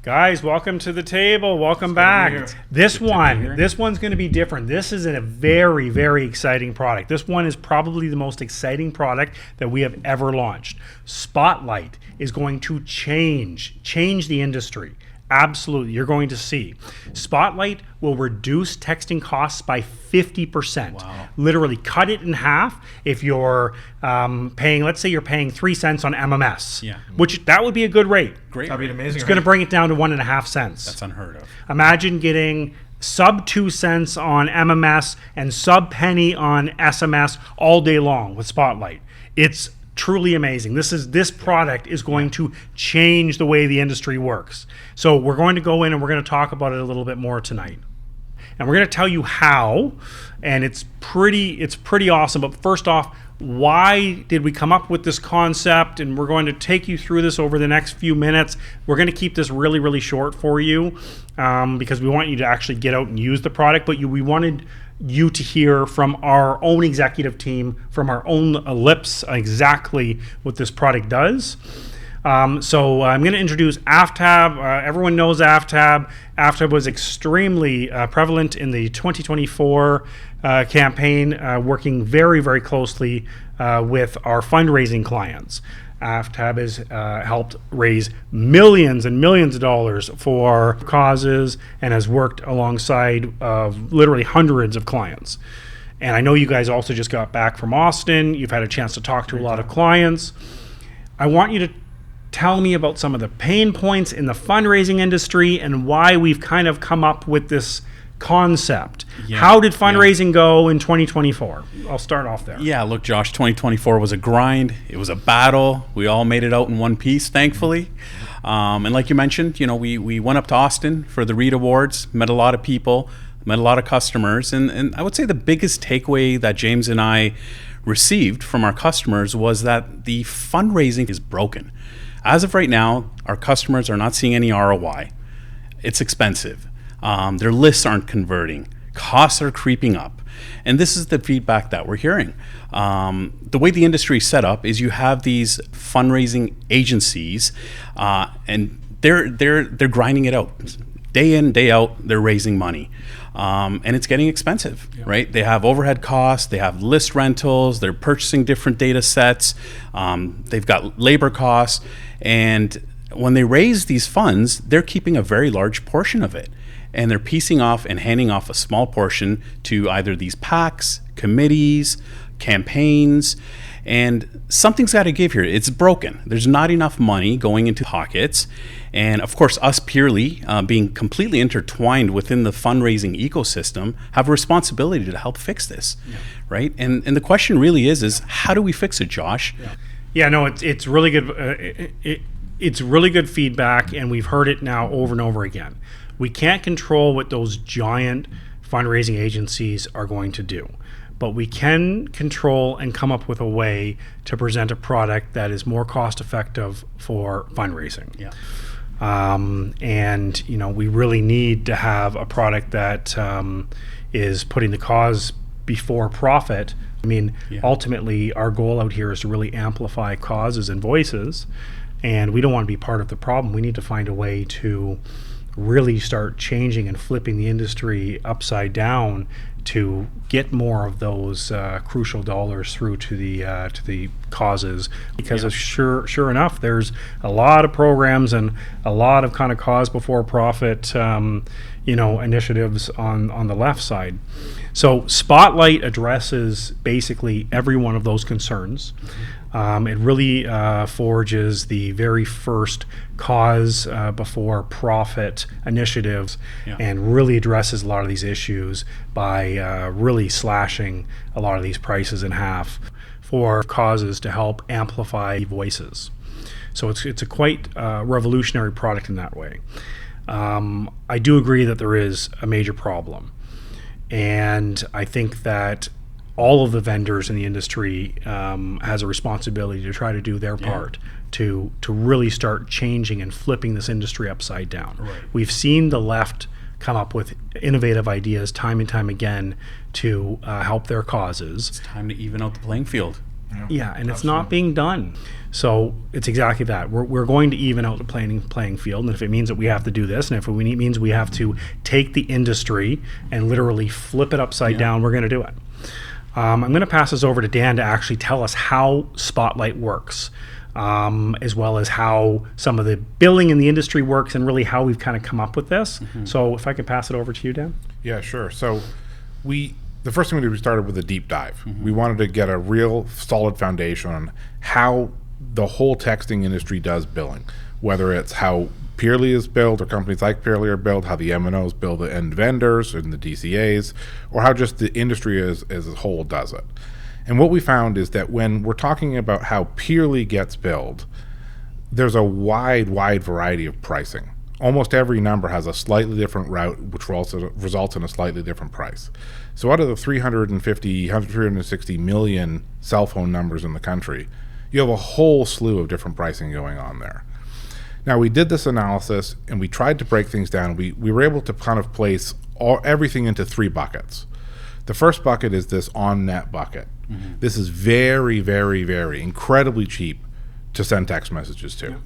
Guys, welcome to the table. Welcome back. This one's going to be different. This is a very, very exciting product. This one is probably the most exciting product that we have ever launched. Spotlight is going to change the industry. Absolutely, you're going to see. Spotlight will reduce texting costs by 50%. Wow. Literally cut it in half if you're paying, let's say you're paying 3 cents on MMS, which that would be a good rate. Great. That'd be an amazing It's going to bring it down to 1.5 cents. That's unheard of. Imagine getting sub 2 cents on MMS and sub penny on SMS all day long with Spotlight. It's truly amazing. This product is going to change the way the industry works. So we're going to go in and we're going to talk about it a little bit more tonight. And we're going to tell you how, and it's pretty awesome. But first off, why did we come up with this concept? And we're going to take you through this over the next few minutes. We're going to keep this really, really short for you because we want you to actually get out and use the product. But we wanted you to hear from our own executive team, from our own lips, exactly what this product does. So I'm going to introduce AFTAB. Everyone knows AFTAB. AFTAB was extremely prevalent in the 2024 campaign, working very, very closely with our fundraising clients. AFTAB has helped raise millions and millions of dollars for causes and has worked alongside of literally hundreds of clients. And I know you guys also just got back from Austin. You've had a chance to talk to a lot of clients. I want you to tell me about some of the pain points in the fundraising industry and why we've kind of come up with this concept. How did fundraising go in 2024? I'll start off there. Yeah, look, Josh, 2024 was a grind. It was a battle. We all made it out in one piece, thankfully. And like you mentioned, we went up to Austin for the REIT Awards, met a lot of people, met a lot of customers. And I would say the biggest takeaway that James and I received from our customers was that the fundraising is broken. As of right now, our customers are not seeing any ROI. It's expensive. Their lists aren't converting. Costs are creeping up. And this is the feedback that we're hearing. The way the industry is set up is you have these fundraising agencies and they're grinding it out. Day in, day out, they're raising money. And it's getting expensive, right? They have overhead costs, they have list rentals, they're purchasing different data sets, they've got labor costs. And when they raise these funds, they're keeping a very large portion of it. And they're piecing off and handing off a small portion to either these PACs, committees, campaigns, and something's got to give here. It's broken. There's not enough money going into pockets. And of course, us purely being completely intertwined within the fundraising ecosystem have a responsibility to help fix this, right? And the question really is how do we fix it, Josh? Yeah, no, it's really good. It's really good feedback, and we've heard it now over and over again. We can't control what those giant fundraising agencies are going to do, but we can control and come up with a way to present a product that is more cost effective for fundraising. And we really need to have a product that is putting the cause before profit. I mean, ultimately, our goal out here is to really amplify causes and voices, and we don't want to be part of the problem. We need to find a way to really start changing and flipping the industry upside down to get more of those crucial dollars through to the causes, because sure enough, there's a lot of programs and a lot of kind of cause before profit initiatives on the left side. So Spotlight addresses basically every one of those concerns. It really forges the very first cause before profit initiatives and really addresses a lot of these issues by really slashing a lot of these prices in half for causes to help amplify voices. So it's a quite revolutionary product in that way. I do agree that there is a major problem, and I think that all of the vendors in the industry has a responsibility to try to do their part to really start changing and flipping this industry upside down. Right. We've seen the left come up with innovative ideas time and time again to help their causes. It's time to even out the playing field. Yeah, and it's not being done. So it's exactly that. We're going to even out the playing field, and if it means that we have to do this, and if it means we have to take the industry and literally flip it upside down, we're going to do it. I'm going to pass this over to Dan to actually tell us how Spotlight works, as well as how some of the billing in the industry works, and really how we've kind of come up with this. So if I can pass it over to you, Dan. Yeah, sure. So the first thing we did, we started with a deep dive. We wanted to get a real solid foundation on how the whole texting industry does billing, whether it's how Peerly is billed or companies like Peerly are billed, how the MNOs bill the end vendors and the DCAs, or how just the industry as a whole does it. And what we found is that when we're talking about how Peerly gets billed, there's a wide variety of pricing. Almost every number has a slightly different route, which results in a slightly different price. So out of the 360 million cell phone numbers in the country, you have a whole slew of different pricing going on there. Now, we did this analysis and we tried to break things down. We were able to kind of place everything into 3 buckets. The first bucket is this on-net bucket. This is very incredibly cheap to send text messages to.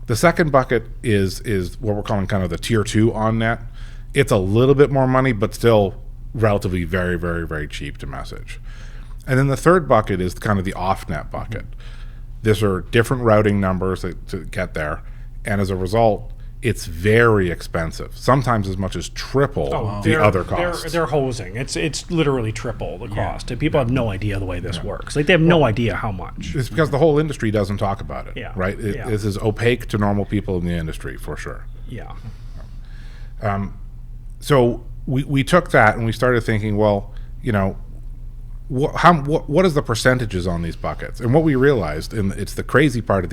The second bucket is what we're calling kind of the tier 2 on-net. It's a little bit more money, but still relatively very cheap to message. And then the third bucket is kind of the off-net bucket. These are different routing numbers to get there, and as a result, it's very expensive. Sometimes as much as triple the other costs. They're hosing. It's literally triple the cost. And people have no idea the way this works. Like, they have no idea how much. It's because the whole industry doesn't talk about it, right? This is opaque to normal people in the industry, for sure. Yeah. So we took that and we started thinking, well, you know, what is the percentages on these buckets? And what we realized, and it's the crazy part of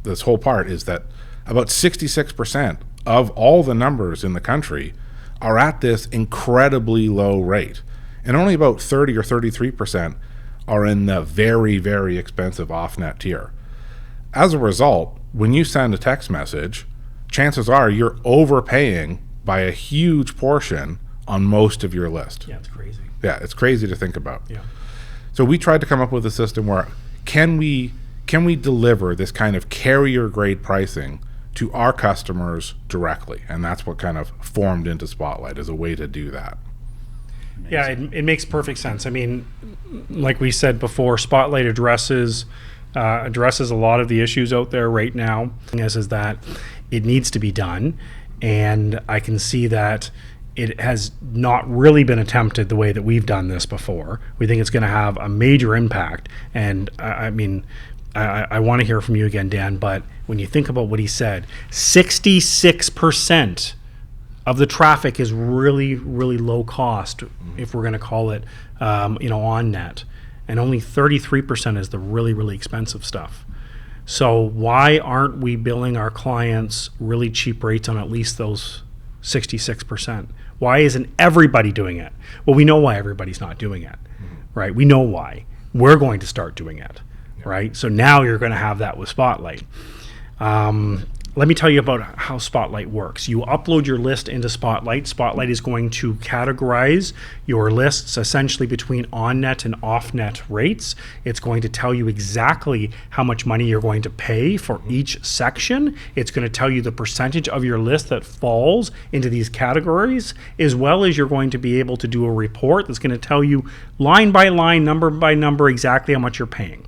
this whole part, is that about 66% of all the numbers in the country are at this incredibly low rate. And only about 30 or 33% are in the very expensive off-net tier. As a result, when you send a text message, chances are you're overpaying by a huge portion on most of your list. Yeah, it's crazy. Yeah, it's crazy to think about. Yeah. So we tried to come up with a system where can we deliver this kind of carrier grade pricing to our customers directly? And that's what kind of formed into Spotlight as a way to do that. Amazing. Yeah, it makes perfect sense. I mean, like we said before, Spotlight addresses a lot of the issues out there right now. Is that it needs to be done, and I can see that it has not really been attempted the way that we've done this before. We think it's going to have a major impact, and I mean, I want to hear from you again, Dan, but when you think about what he said, 66% of the traffic is really low cost, if we're going to call it, on net, and only 33% is the really expensive stuff. So why aren't we billing our clients really cheap rates on at least those 66%? Why isn't everybody doing it? Well, we know why everybody's not doing it, right? We know why. We're going to start doing it, right? So now you're going to have that with Spotlight. Let me tell you about how Spotlight works. You upload your list into Spotlight. Spotlight is going to categorize your lists essentially between on-net and off-net rates. It's going to tell you exactly how much money you're going to pay for each section. It's going to tell you the percentage of your list that falls into these categories, as well as you're going to be able to do a report that's going to tell you line by line, number by number, exactly how much you're paying.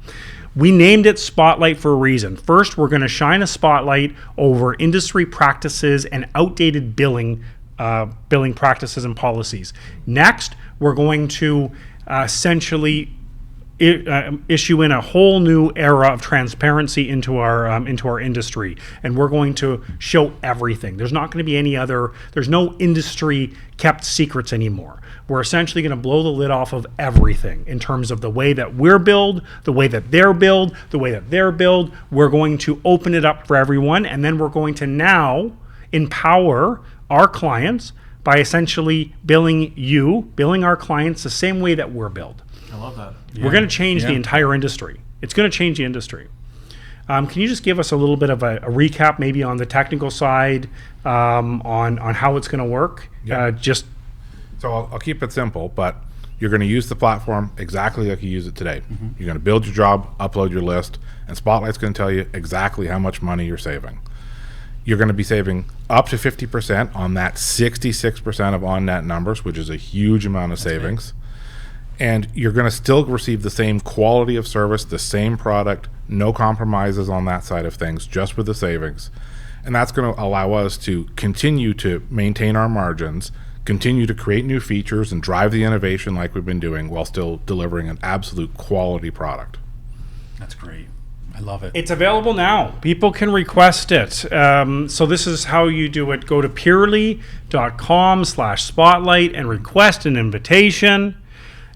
We named it Spotlight for a reason. First, we're going to shine a spotlight over industry practices and outdated billing practices and policies. Next, we're going to essentially issue in a whole new era of transparency into our industry, and we're going to show everything. There's not going to be there's no industry kept secrets anymore. We're essentially going to blow the lid off of everything in terms of the way that we're billed, the way that they're billed, the way that they're billed. We're going to open it up for everyone, and then we're going to now empower our clients by essentially billing our clients the same way that we're billed. I love that. We're going to change the entire industry. It's going to change the industry. Can you just give us a little bit of a recap, maybe on the technical side, on how it's going to work? Yeah. So I'll keep it simple, but You're going to use the platform exactly like you use it today. You're going to build your job, upload your list, and Spotlight's going to tell you exactly how much money you're saving. You're going to be saving up to 50% on that 66% of on-net numbers, which is a huge amount of savings. And you're going to still receive the same quality of service, the same product, no compromises on that side of things, just with the savings. And that's going to allow us to continue to maintain our margins, continue to create new features and drive the innovation like we've been doing while still delivering an absolute quality product. That's great. I love it. It's available now. People can request it. So this is how you do it. Go to purely.com/spotlight and request an invitation.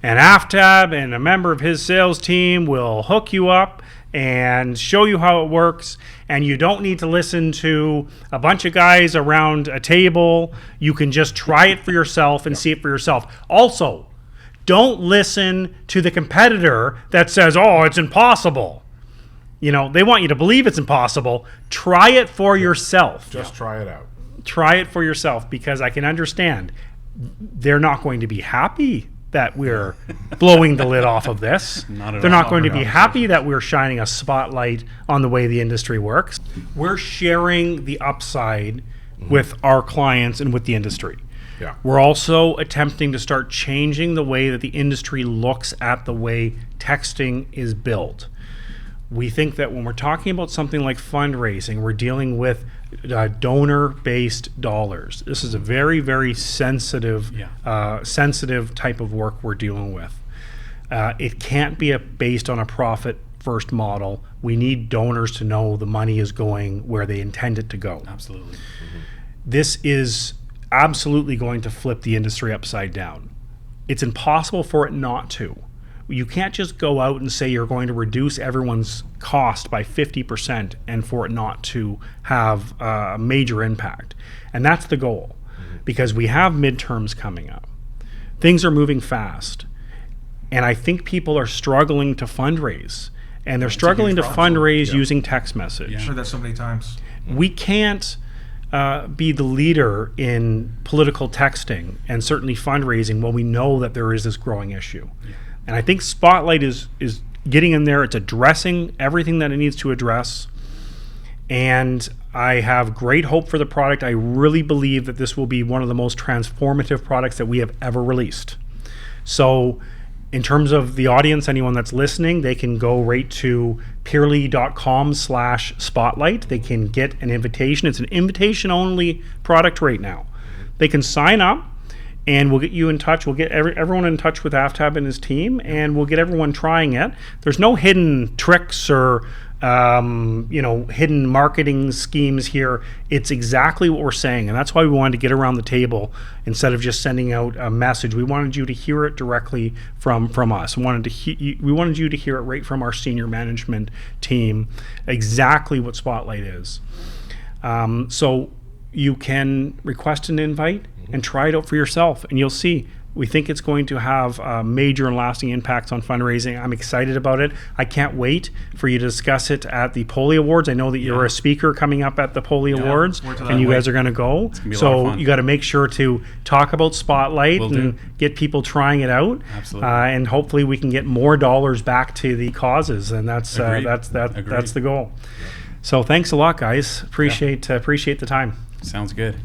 And Aftab and a member of his sales team will hook you up and show you how it works. And you don't need to listen to a bunch of guys around a table. You can just try it for yourself and see it for yourself. Also, don't listen to the competitor that says, oh, it's impossible. You know, they want you to believe it's impossible. Try it for yourself. Just try it out. Try it for yourself, because I can understand they're not going to be happy that we're blowing the lid off of this. They're not going to be happy that we're shining a spotlight on the way the industry works. We're sharing the upside with our clients and with the industry. Yeah. We're also attempting to start changing the way that the industry looks at the way texting is built. We think that when we're talking about something like fundraising, we're dealing with donor-based dollars. This is a very, very sensitive, sensitive type of work we're dealing with. It can't be based on a profit-first model. We need donors to know the money is going where they intend it to go. Absolutely. This is absolutely going to flip the industry upside down. It's impossible for it not to. You can't just go out and say you're going to reduce everyone's cost by 50% and for it not to have a major impact. And that's the goal, because we have midterms coming up. Things are moving fast. And I think people are struggling to fundraise. And they're struggling to fundraise using text message. I've heard that so many times. We can't be the leader in political texting and certainly fundraising while we know that there is this growing issue. And I think Spotlight is getting in there. It's addressing everything that it needs to address. And I have great hope for the product. I really believe that this will be one of the most transformative products that we have ever released. So in terms of the audience, anyone that's listening, they can go right to purely.com/spotlight. They can get an invitation. It's an invitation-only product right now. They can sign up, and we'll get you in touch. We'll get everyone in touch with Aftab and his team, and we'll get everyone trying it. There's no hidden tricks or hidden marketing schemes here. It's exactly what we're saying, and that's why we wanted to get around the table instead of just sending out a message. We wanted you to hear it directly from us. We wanted you to hear it right from our senior management team, exactly what Spotlight is. So you can request an invite and try it out for yourself, and you'll see. We think it's going to have major and lasting impacts on fundraising. I'm excited about it. I can't wait for you to discuss it at the Poli Awards. I know that you're a speaker coming up at the Poli Awards, and you guys are going to go. So you got to make sure to talk about Spotlight and get people trying it out. Absolutely. And hopefully we can get more dollars back to the causes, and that's the goal. So thanks a lot, guys. Appreciate the time. Sounds good.